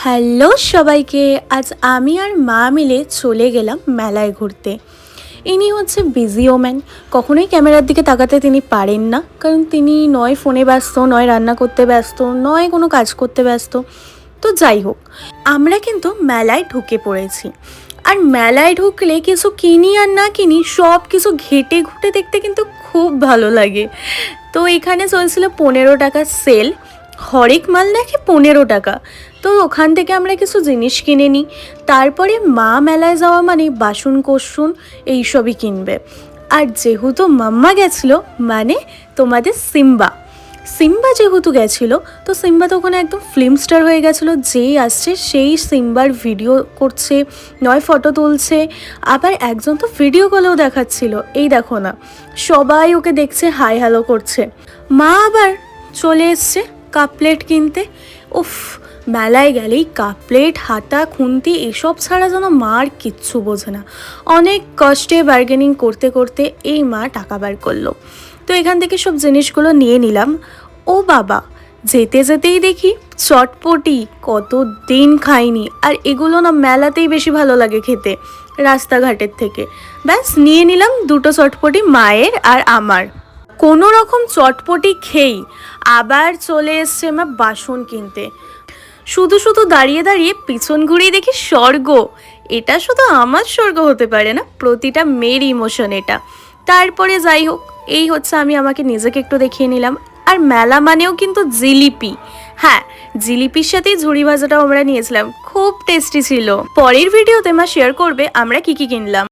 Hello সবাইকে। আজ আমি আর মা মিলে চলে গেলাম মেলায় ঘুরতে। ইনি হচ্ছে বিজি ওম্যান, কখনোই ক্যামেরার দিকে তাকাতে তিনি পারেন না, কারণ তিনি নয় ফোনে ব্যস্ত, নয় রান্না করতে ব্যস্ত, নয় কোনো কাজ করতে ব্যস্ত। তো যাই হোক, আমরা কিন্তু মেলায় ঢুকে পড়েছি। আর মেলায় ঢুকলে কিছু কিনি আর না কিনি, সব কিছু ঘেটে ঘুটে দেখতে কিন্তু খুব ভালো লাগে। তো এখানে চলছিল 15 টাকা সেল, হরেক মাল নাকি 15 টাকা। তো ওখান থেকে আমরা কিছু জিনিস কিনে নিই। তারপরে মা মেলায় যাওয়া মানে বাসন কোসন এইসবই কিনবে। আর যেহেতু মাম্মা গেছিলো, মানে তোমাদের সিম্বা সিম্বা যেহেতু গেছিলো, তো সিম্বা তো ওখানে একদম ফিল্ম স্টার হয়ে গেছিলো। যেই আসছে সেই সিম্বার ভিডিও করছে, নয় ফটো তুলছে, আবার একজন তো ভিডিও কলেও দেখাচ্ছিল। এই দেখো না, সবাই ওকে দেখছে, হাই হ্যালো করছে। মা আবার চলে এসছে কাপ প্লেট কিনতে। উফ, মেলায় গেলেই কাপ প্লেট, হাতা, খুন্তি এসব ছাড়া যেন মার কিচ্ছু বোঝে না। অনেক কষ্টে বার্গেনিং করতে করতে এই মা টাকা বার করলো। তো এখান থেকে সব জিনিসগুলো নিয়ে নিলাম। ও বাবা, যেতে যেতেই দেখি চটপটি, কত দিন খাইনি। আর এগুলো না মেলাতেই বেশি ভালো লাগে খেতে রাস্তাঘাটের থেকে। ব্যাস নিয়ে নিলাম দুটো চটপটি, মায়ের আর আমার। কোনো রকম চটপটি খেয়েই আবার চলে এসছে মা বাসন কিনতে। শুধু শুধু দাঁড়িয়ে দাঁড়িয়ে পিছন ঘুরিয়ে দেখি স্বর্গ। এটা শুধু আমার স্বর্গ হতে পারে না, প্রতিটা মেয়ের ইমোশন এটা। তারপরে যাই হোক, এই হচ্ছে আমি আমাকে নিজেকে একটু দেখিয়ে নিলাম। আর মেলা মানেও কিন্তু জিলিপি। হ্যাঁ, জিলিপির সাথেই ঝুড়ি ভাজাটাও আমরা নিয়েছিলাম, খুব টেস্টি ছিল। পরের ভিডিওতে মা শেয়ার করবে আমরা কি কি কিনলাম।